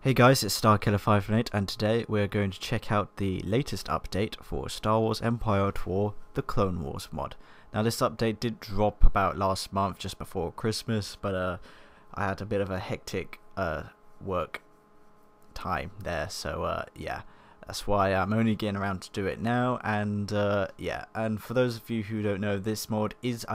Hey guys, it's StarKiller518 and today we're going to check out the latest update for Star Wars Empire at War, the Clone Wars mod. Now this update did drop about last month just before Christmas, but I had a bit of a hectic work time there, so yeah, that's why I'm only getting around to do it now. And yeah, and for those of you who don't know, this mod is,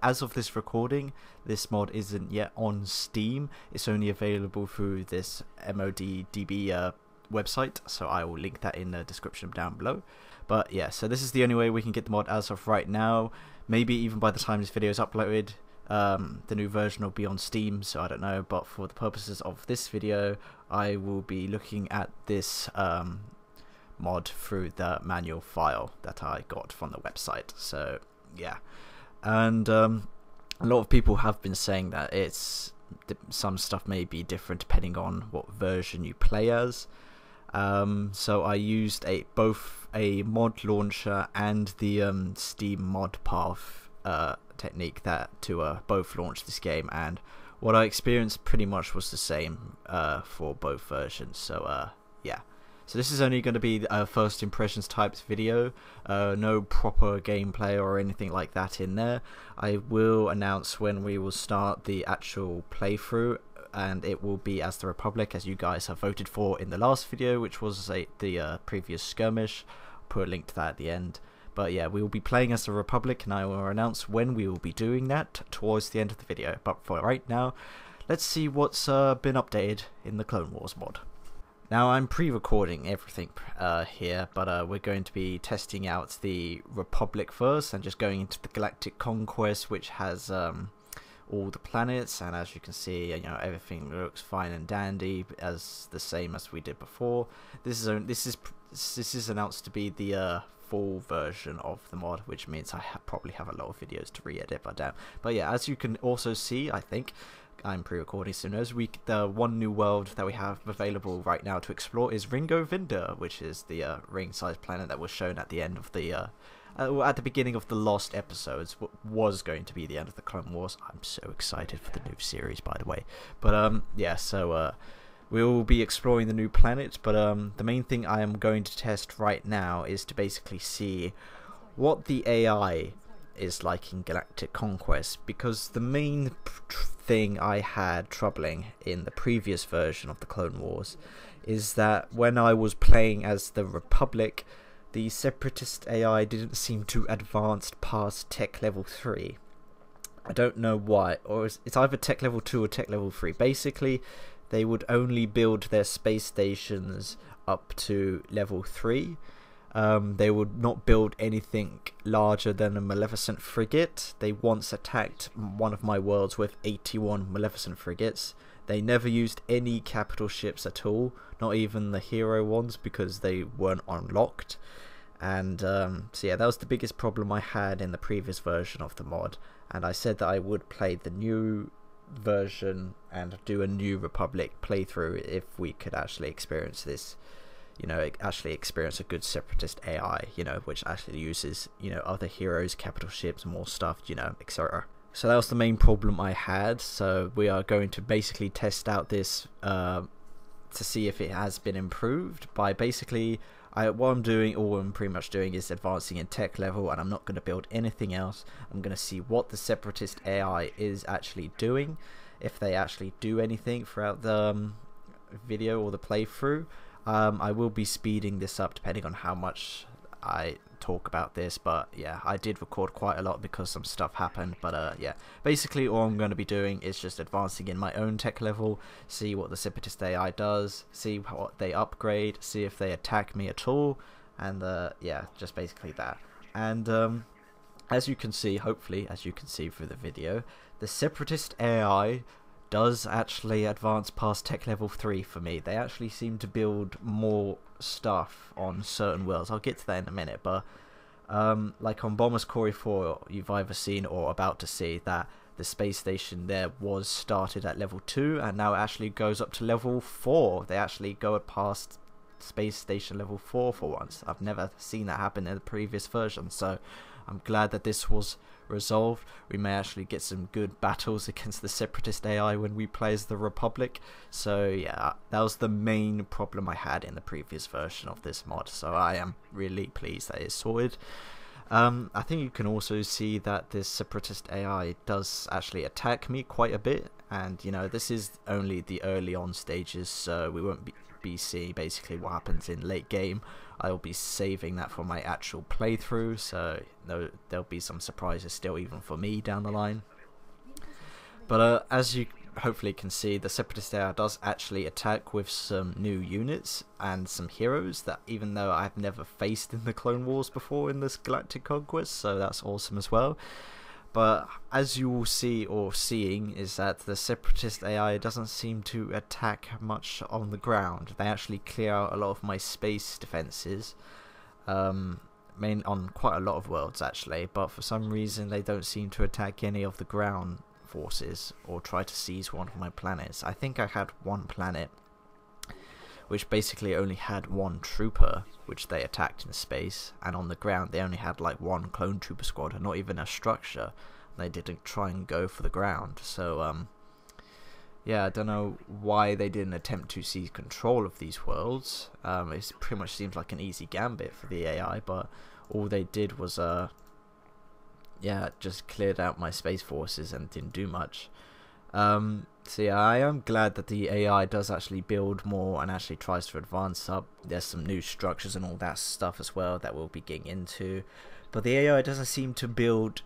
as of this recording, this mod isn't yet on Steam. It's only available through this MODDB website, so I will link that in the description down below. But yeah, so this is the only way we can get the mod as of right now. Maybe even by the time this video is uploaded, the new version will be on Steam, so I don't know. But for the purposes of this video, I will be looking at this mod through the manual file that I got from the website. So yeah. And a lot of people have been saying that some stuff may be different depending on what version you play as. So I used both a mod launcher and the Steam mod path technique to both launch this game, and what I experienced pretty much was the same for both versions. So yeah. So this is only going to be a first impressions types video, no proper gameplay or anything like that in there. I will announce when we will start the actual playthrough, and it will be as the Republic, as you guys have voted for in the last video, which was the previous skirmish. I'll put a link to that at the end. But yeah, we will be playing as the Republic, and I will announce when we will be doing that towards the end of the video. But for right now, let's see what's been updated in the Clone Wars mod. Now, I'm pre-recording everything here, but we're going to be testing out the Republic first and just going into the Galactic Conquest, which has all the planets, and as you can see, you know, everything looks fine and dandy, as the same as we did before. This is announced to be the full version of the mod, which means I probably have a lot of videos to re-edit, but yeah, as you can also see, I think I'm pre-recording soon as the one new world that we have available right now to explore is Ringo Vinda, which is the ring-sized planet that was shown at the end of the at the beginning of the Lost episodes. Was going to be the end of the Clone Wars. I'm so excited for the new series, by the way. But yeah, so we'll be exploring the new planet, but the main thing I am going to test right now is to basically see what the AI is like in Galactic Conquest, because the main thing I had troubling in the previous version of the Clone Wars is that when I was playing as the Republic, the Separatist AI didn't seem to advance past tech level 3. I don't know why, or it's either tech level 2 or tech level 3. Basically, they would only build their space stations up to level 3. They would not build anything larger than a Maleficent frigate. They once attacked one of my worlds with 81 Maleficent frigates. They never used any capital ships at all, not even the hero ones, because they weren't unlocked. And so yeah, that was the biggest problem I had in the previous version of the mod, and I said that I would play the new version and do a new Republic playthrough if we could actually experience this, you know, actually experience a good Separatist AI, you know, which actually uses, you know, other heroes, capital ships, more stuff, you know, etc. So that was the main problem I had. So we are going to basically test out this to see if it has been improved by basically, what I'm doing, all I'm pretty much doing is advancing in tech level, and I'm not going to build anything else. I'm going to see what the Separatist AI is actually doing, if they actually do anything throughout the video or the playthrough. I will be speeding this up depending on how much I talk about this, but yeah, I did record quite a lot because some stuff happened. But yeah, basically all I'm going to be doing is just advancing in my own tech level, see what the Separatist AI does, see what they upgrade, see if they attack me at all, and yeah, just basically that. And as you can see, hopefully as you can see through the video, the Separatist AI does actually advance past tech level 3 for me. They actually seem to build more stuff on certain worlds. I'll get to that in a minute, but like on Bomber's Corey 4, you've either seen or about to see that the space station there was started at level 2 and now actually goes up to level 4. They actually go past space station level 4 for once. I've never seen that happen in the previous version, so I'm glad that this was resolved, we may actually get some good battles against the Separatist AI when we play as the Republic. So yeah, that was the main problem I had in the previous version of this mod, so I am really pleased that it's sorted. I think you can also see that this Separatist AI does actually attack me quite a bit, and you know, this is only the early on stages, so we won't be seeing basically what happens in late game. I will be saving that for my actual playthrough, so there'll be some surprises still even for me down the line. But as you hopefully can see, the Separatist AI does actually attack with some new units and some heroes that even though I've never faced in the Clone Wars before in this Galactic Conquest, so that's awesome as well. But as you will see, or seeing, is that the Separatist AI doesn't seem to attack much on the ground. They actually clear out a lot of my space defenses, on quite a lot of worlds actually, but for some reason they don't seem to attack any of the ground forces or try to seize one of my planets. I think I had one planet which basically only had one trooper which they attacked in space, and on the ground they only had like one clone trooper squad and not even a structure. They didn't try and go for the ground, so yeah, I don't know why they didn't attempt to seize control of these worlds. It pretty much seems like an easy gambit for the AI, but all they did was yeah, just cleared out my space forces and didn't do much. So yeah, I am glad that the AI does actually build more and actually tries to advance up. There's some new structures and all that stuff as well that we'll be getting into, but the AI doesn't seem to build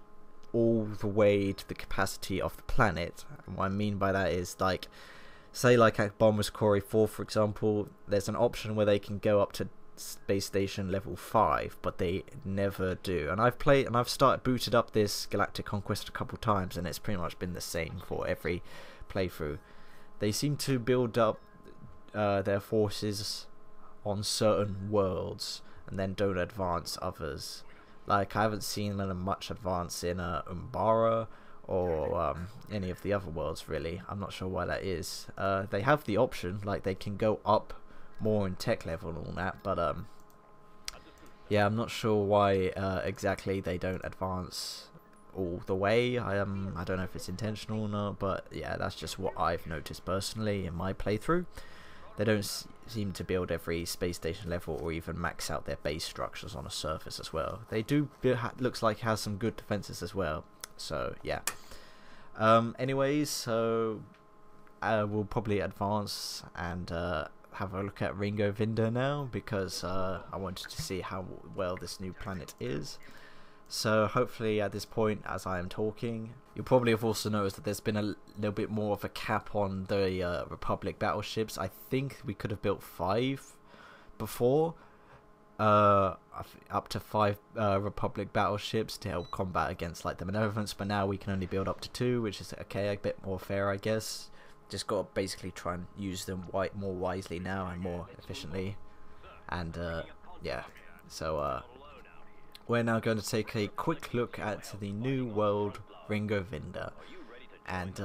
all the way to the capacity of the planet. And what I mean by that is, like, say like at Bombers Quarry 4 for example, there's an option where they can go up to space station level 5, but they never do. And I've booted up this Galactic Conquest a couple times, and it's pretty much been the same for every playthrough. They seem to build up their forces on certain worlds and then don't advance others. Like, I haven't seen them much advance in Umbara or any of the other worlds really. I'm not sure why that is. They have the option, like they can go up more in tech level and all that, but yeah, I'm not sure why exactly they don't advance all the way. I don't know if it's intentional or not, but yeah, that's just what I've noticed personally in my playthrough. They don't seem to build every space station level or even max out their base structures on a surface as well. They do looks like has some good defenses as well, so yeah. Anyways, so we'll probably advance and have a look at Ringo Vinda now, because I wanted to see how well this new planet is. So hopefully at this point, as I am talking, you'll probably have also noticed that there's been a little bit more of a cap on the Republic battleships. I think we could have built 5 before, up to 5 Republic battleships to help combat against like the Malevolence, but now we can only build up to 2, which is okay, a bit more fair I guess. Just got to basically try and use them more wisely now and more efficiently. And yeah, so we're now going to take a quick look at the new world Ringo Vinda, and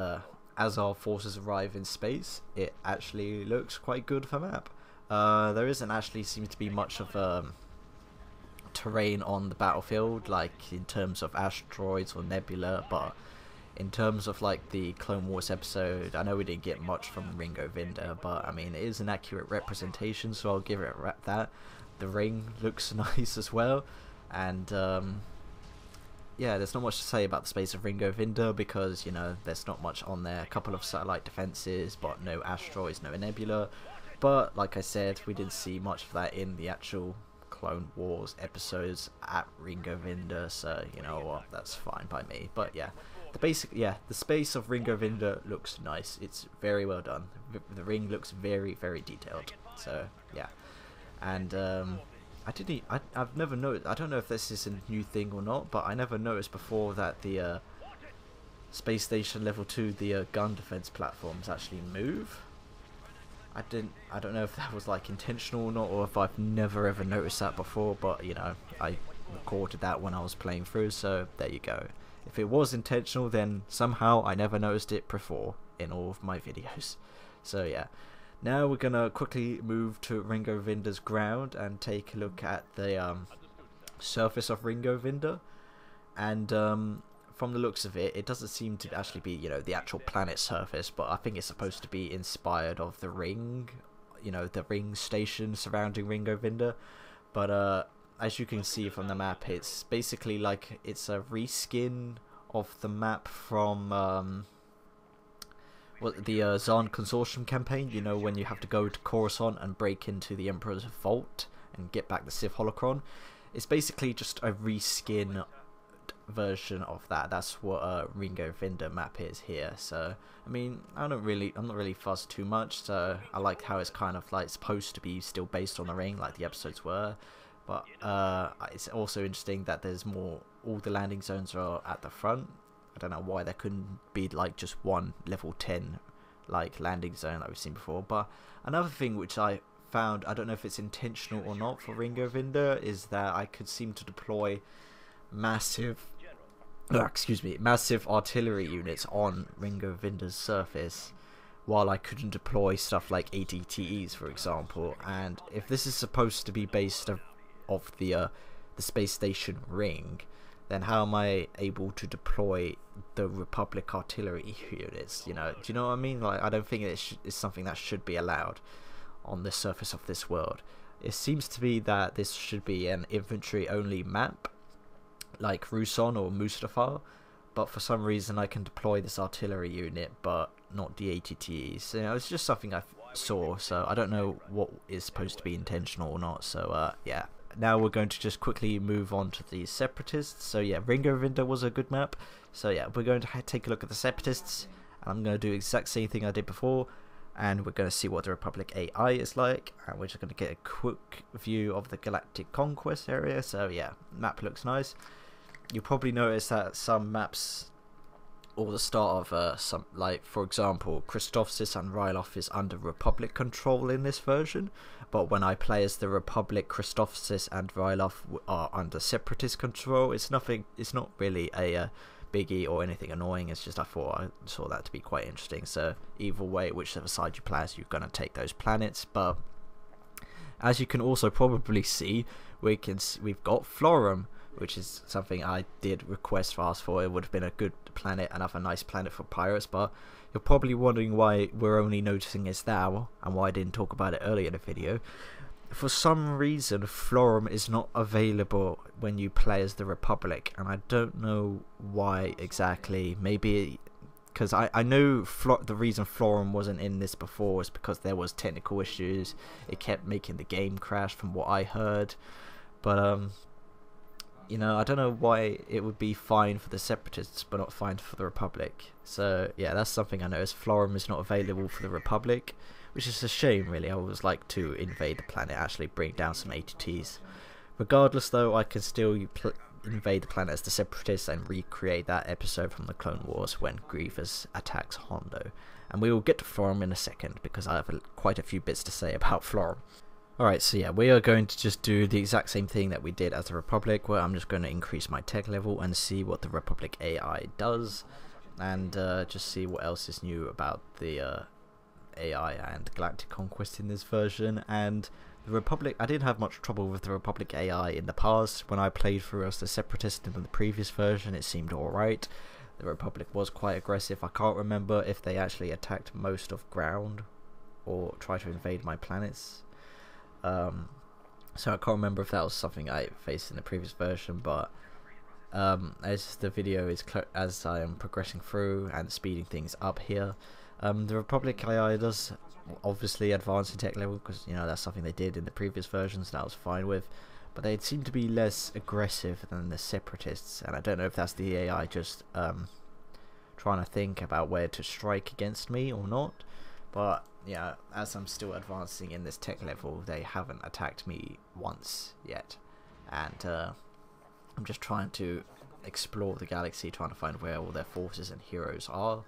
as our forces arrive in space, it actually looks quite good for map. There isn't actually seems to be much of terrain on the battlefield, like in terms of asteroids or nebula, but in terms of like the Clone Wars episode, I know we didn't get much from Ringo Vinda, but I mean it is an accurate representation, so I'll give it that. The ring looks nice as well, and yeah, there's not much to say about the space of Ringo Vinda because, you know, there's not much on there. A couple of satellite defenses, but no asteroids, no nebula. But like I said, we didn't see much of that in the actual Clone Wars episodes at Ringo Vinda, so you know what, that's fine by me. But yeah, the space of Ringo Vinda looks nice. It's very well done. The ring looks very, very detailed. So yeah, and I've never noticed. I don't know if this is a new thing or not, but I never noticed before that the space station level 2, the gun defense platforms actually move. I don't know if that was like intentional or not, or if I've never ever noticed that before, but you know, I recorded that when I was playing through, so there you go. If it was intentional, then somehow I never noticed it before in all of my videos. So yeah, now we're gonna quickly move to Ringo Vinda's ground and take a look at the surface of Ringo Vinda. And from the looks of it, it doesn't seem to actually be, you know, the actual planet surface, but I think it's supposed to be inspired of the ring, you know, the ring station surrounding Ringovinda. But as you can see from the map, it's basically like it's a reskin of the map from the Zahn Consortium campaign, you know, when you have to go to Coruscant and break into the Emperor's vault and get back the Sith holocron. It's basically just a reskin version of that. That's what Ringovinda map is here. So I mean, I'm not really fussed too much. So I like how it's kind of like supposed to be still based on the ring, like the episodes were. But it's also interesting that there's more. All the landing zones are at the front. I don't know why there couldn't be like just one level 10 like landing zone like we've seen before. But another thing which I found, I don't know if it's intentional or not for Ringovinda, is that I could seem to deploy massive artillery units on Ringovinda's surface, while I couldn't deploy stuff like ATTEs, for example. And if this is supposed to be based off the space station ring, then how am I able to deploy the Republic artillery units? You know, do you know what I mean? Like, I don't think it's something that should be allowed on the surface of this world. It seems to be that this should be an infantry-only map, like Ruson or Mustafar, but for some reason I can deploy this artillery unit, but not the ATTEs. You know, it's just something I saw, so I don't know what is supposed to be intentional or not. So yeah. Now we're going to just quickly move on to the Separatists. So yeah, Ringovinda was a good map. So yeah, we're going to take a look at the Separatists, and I'm going to do the exact same thing I did before, and we're going to see what the Republic AI is like, and we're just going to get a quick view of the Galactic Conquest area. So yeah, map looks nice. You'll probably notice that some maps, or the start of some, like for example, Christophsis and Ryloth is under Republic control in this version, but when I play as the Republic, Christophsis and Ryloth are under Separatist control. It's not really a biggie or anything annoying. It's just I thought I saw that to be quite interesting. So either way, whichever side you play as, you're going to take those planets. But as you can also probably see, we've got Florum, which is something I did ask for. It would have been a good planet, another nice planet for pirates, but you're probably wondering why we're only noticing it now, and why I didn't talk about it earlier in the video. For some reason, Florum is not available when you play as the Republic, and I don't know why exactly. Maybe because I know the reason Florum wasn't in this before was because there was technical issues. It kept making the game crash from what I heard, but you know, I don't know why it would be fine for the Separatists but not fine for the Republic. So yeah, that's something I noticed. Florum is not available for the Republic, which is a shame really. I always like to invade the planet, actually bring down some ATTs. Regardless though, I can still invade the planet as the Separatists and recreate that episode from the Clone Wars when Grievous attacks Hondo. And we will get to Florum in a second, because I have quite a few bits to say about Florum. Alright, so yeah, we are going to just do the exact same thing that we did as the Republic, where I'm just going to increase my tech level and see what the Republic AI does, and just see what else is new about the AI and Galactic Conquest in this version. And the Republic, I didn't have much trouble with the Republic AI in the past. When I played through as the Separatist in the previous version, it seemed alright. The Republic was quite aggressive. I can't remember if they actually attacked most of ground or tried to invade my planets. So I can't remember if that was something I faced in the previous version, but as the video is as I am progressing through and speeding things up here, the Republic AI does obviously advance in tech level, because you know that's something they did in the previous versions, and I was fine with, but they seem to be less aggressive than the Separatists, and I don't know if that's the AI just trying to think about where to strike against me or not. But yeah, as I'm still advancing in this tech level, they haven't attacked me once yet, and I'm just trying to explore the galaxy, trying to find where all their forces and heroes are.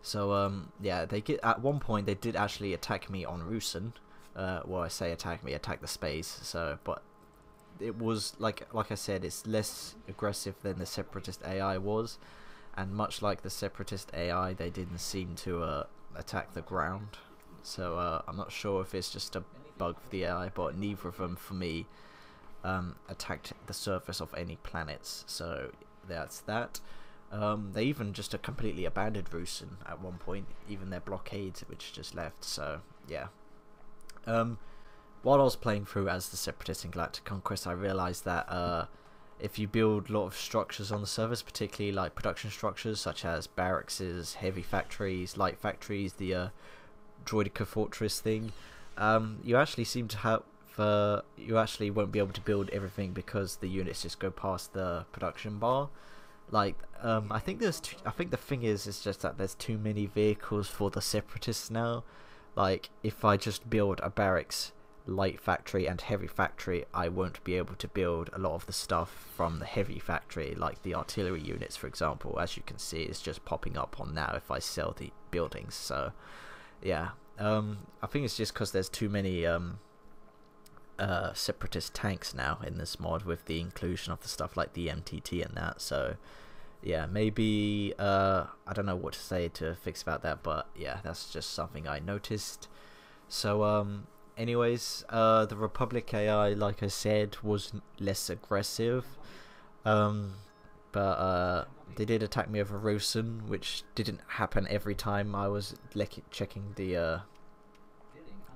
So yeah, at one point they did actually attack me on Rusin. Well, I say attack the space. So, but it was like I said, it's less aggressive than the Separatist AI was, and much like the Separatist AI, they didn't seem to attack the ground. So I'm not sure if it's just a bug for the AI, but neither of them for me attacked the surface of any planets. So that's that. They even just completely abandoned Rusin at one point, even their blockades, which just left. So yeah. While I was playing through as the Separatist in Galactic Conquest, I realised that if you build a lot of structures on the servers, particularly like production structures such as barracks, heavy factories, light factories, the Droidica Fortress thing, you actually seem to have you actually won't be able to build everything because the units just go past the production bar. Like I think I think the thing is just that there's too many vehicles for the Separatists now. Like if I just build a barracks, light factory and heavy factory, I won't be able to build a lot of the stuff from the heavy factory, like the artillery units, for example. As you can see, it's just popping up on now if I sell the buildings. So yeah, I think it's just because there's too many Separatist tanks now in this mod with the inclusion of the stuff like the MTT and that. So yeah, maybe I don't know what to say to fix about that, but yeah, that's just something I noticed. So anyways, the Republic AI, like I said, was less aggressive, but they did attack me over Rusin, which didn't happen every time I was checking the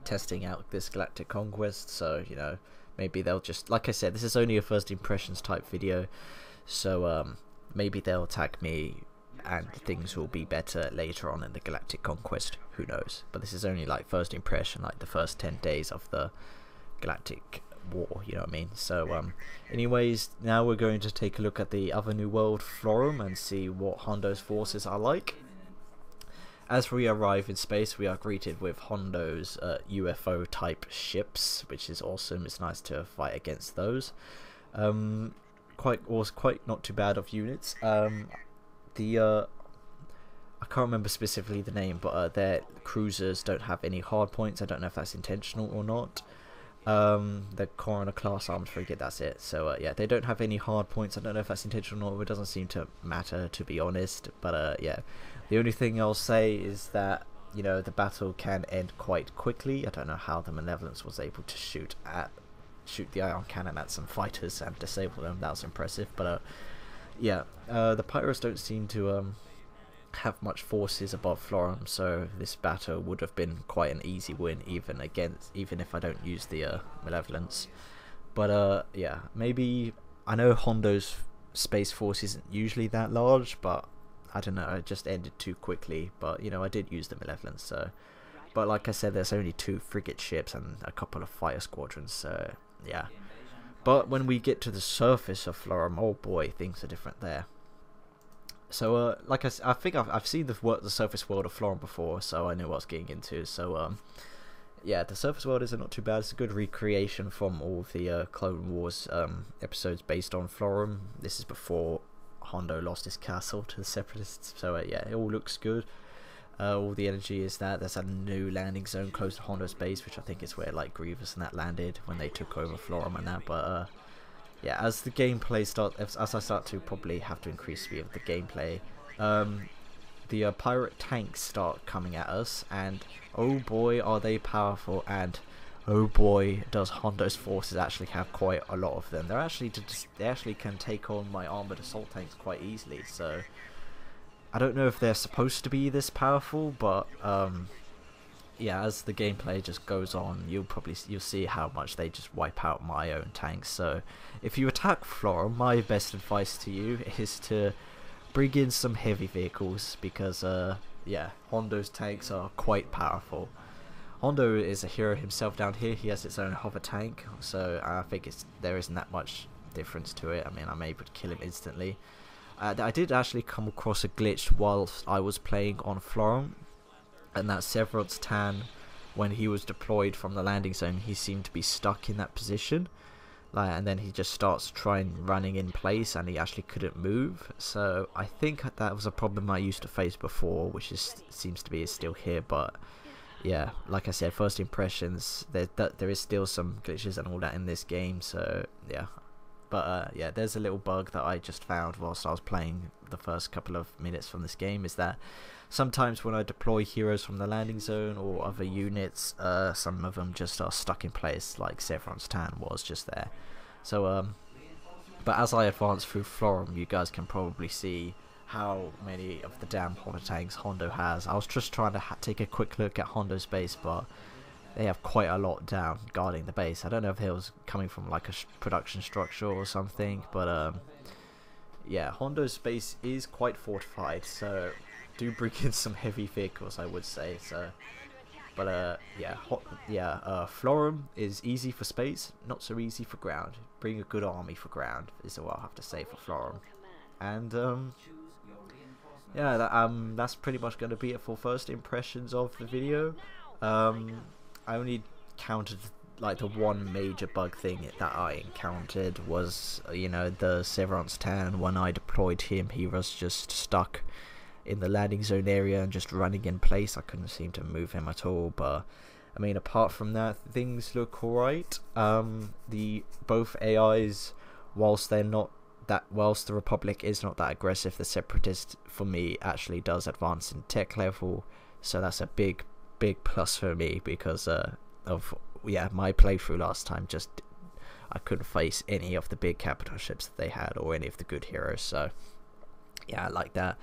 testing out this Galactic Conquest. So you know, maybe they'll just, like I said, this is only a first impressions type video, so maybe they'll attack me and things will be better later on in the Galactic Conquest, who knows. But this is only like first impression, like the first 10 days of the Galactic War, you know what I mean. So anyways, now we're going to take a look at the other new world, Florum, and see what Hondo's forces are like. As we arrive in space, we are greeted with Hondo's UFO type ships, which is awesome. It's nice to fight against those. Quite not too bad of units. I can't remember specifically the name, but their cruisers don't have any hard points. I don't know if that's intentional or not. The Coroner class armed frigate, that's it. So yeah, they don't have any hard points. I don't know if that's intentional or not. It doesn't seem to matter, to be honest. But yeah, the only thing I'll say is that, you know, the battle can end quite quickly. I don't know how the Malevolence was able to shoot the ion cannon at some fighters and disable them. That was impressive. But yeah, the Pyros don't seem to have much forces above Florum, so this battle would have been quite an easy win, even if I don't use the Malevolence. But yeah, maybe, I know Hondo's space force isn't usually that large, but I don't know, it just ended too quickly. But you know, I did use the Malevolence, so. But like I said, there's only 2 frigate ships and a couple of fighter squadrons, so yeah. But when we get to the surface of Florum, oh boy, things are different there. So like I think I've seen the surface world of Florum before, so I knew what I was getting into. So yeah, the surface world is not too bad. It's a good recreation from all of the Clone Wars episodes based on Florum. This is before Hondo lost his castle to the Separatists, so yeah, it all looks good. All the energy is that. There's a new landing zone close to Hondo's base, which I think is where like Grievous and that landed when they took over Florum and that. But yeah, as the gameplay as I start to probably have to increase speed of the gameplay, the pirate tanks start coming at us, and oh boy, are they powerful, and oh boy, does Hondo's forces actually have quite a lot of them. They actually can take on my armored assault tanks quite easily. So I don't know if they're supposed to be this powerful, but yeah, as the gameplay just goes on, you'll see how much they just wipe out my own tanks. So if you attack Florum, my best advice to you is to bring in some heavy vehicles, because yeah, Hondo's tanks are quite powerful. Hondo is a hero himself down here. He has its own hover tank, so I think there isn't that much difference to it. I mean, I'm able to kill him instantly. I did actually come across a glitch whilst I was playing on Florum, and that Severance Tan, when he was deployed from the landing zone, he seemed to be stuck in that position, and then he just starts running in place, and he actually couldn't move. So I think that was a problem I used to face before, which seems to be still here. But yeah, like I said, first impressions, there is still some glitches and all that in this game. So yeah. But yeah, there's a little bug that I just found whilst I was playing the first couple of minutes from this game, is that sometimes when I deploy heroes from the landing zone or other units, some of them just are stuck in place, like Severance Tan was just there. So but as I advance through Florum, you guys can probably see how many of the damn hover tanks Hondo has. I was just trying to take a quick look at Hondo's base, but they have quite a lot down guarding the base. I don't know if it was coming from like a production structure or something, but yeah, Hondo's base is quite fortified, so do bring in some heavy vehicles, I would say. So, but yeah, Florum is easy for space, not so easy for ground. Bring a good army for ground is all I'll have to say for Florum. And yeah, that's pretty much going to be it for first impressions of the video. I only counted like the one major bug thing that I encountered was, you know, the Severance Tan. When I deployed him, he was just stuck in the landing zone area and just running in place. I couldn't seem to move him at all, but I mean, apart from that, things look alright. Both AIs, whilst the Republic is not that aggressive, the Separatist for me actually does advance in tech level, so that's a big plus for me, because of my playthrough last time. Just I couldn't face any of the big capital ships that they had or any of the good heroes, so yeah, I like that.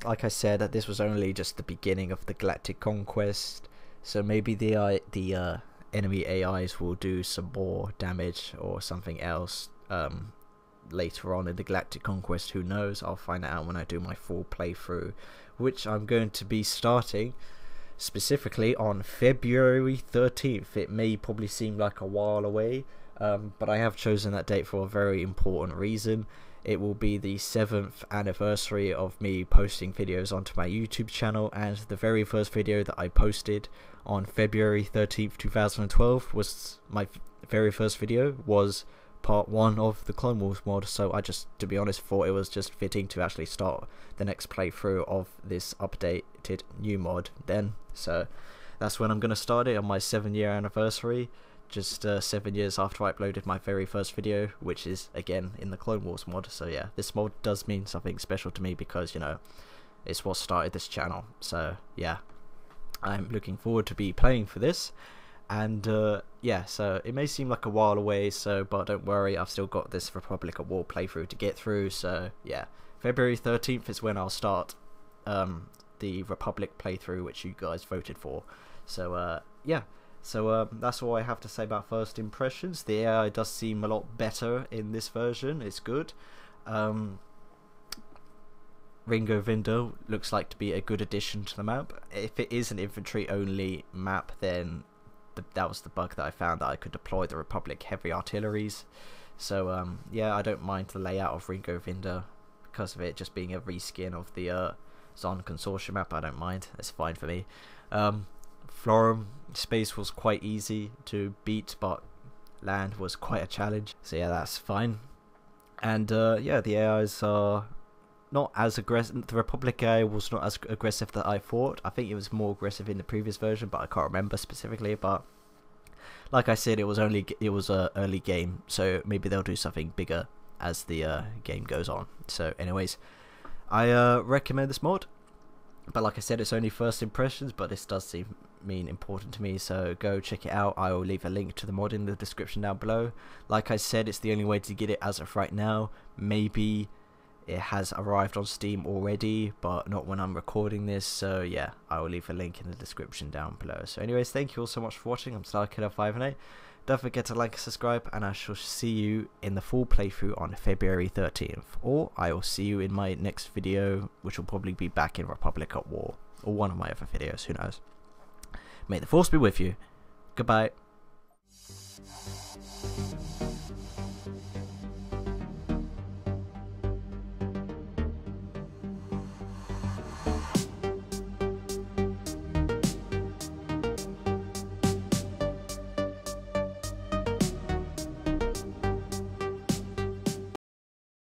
Like I said, that this was only just the beginning of the Galactic Conquest, so maybe the enemy AIs will do some more damage or something else later on in the Galactic Conquest. Who knows? I'll find out when I do my full playthrough, which I'm going to be starting specifically on February 13th. It may probably seem like a while away, but I have chosen that date for a very important reason. It will be the 7th anniversary of me posting videos onto my YouTube channel, and the very first video that I posted on February 13th 2012 was my very first video, was part 1 of the Clone Wars mod, so I just, to be honest, thought it was just fitting to actually start the next playthrough of this updated new mod then. So that's when I'm going to start it, on my 7-year anniversary, just 7 years after I uploaded my very first video, which is again in the Clone Wars mod. So yeah, this mod does mean something special to me, because, you know, it's what started this channel. So yeah, I'm looking forward to be playing for this. And yeah, so it may seem like a while away, but don't worry, I've still got this Republic at War playthrough to get through. So yeah, February 13th is when I'll start the Republic playthrough, which you guys voted for. So yeah, so that's all I have to say about first impressions. The AI does seem a lot better in this version. It's good. Ringo Vindo looks like to be a good addition to the map. If it is an infantry only map, then that was the bug that I found, that I could deploy the Republic heavy artilleries. So yeah, I don't mind the layout of Ringo Vindo because of it just being a reskin of the Zon Consortium map. I don't mind, it's fine for me. Florum space was quite easy to beat, but land was quite a challenge, so yeah, that's fine. And yeah, the AIs are not as aggressive. The Republic AI was not as aggressive that I thought. I think it was more aggressive in the previous version, but I can't remember specifically. But like I said, it was a early game, so maybe they'll do something bigger as the game goes on. So anyways, I recommend this mod, but like I said, it's only first impressions, but this does mean important to me, so go check it out. I will leave a link to the mod in the description down below. Like I said, it's the only way to get it as of right now. Maybe it has arrived on Steam already, but not when I'm recording this, so yeah, I will leave a link in the description down below. So anyways, thank you all so much for watching. I'm StarKiller518. Don't forget to like and subscribe, and I shall see you in the full playthrough on February 13th, or I will see you in my next video, which will probably be back in Republic at War, or one of my other videos, who knows. May the Force be with you. Goodbye.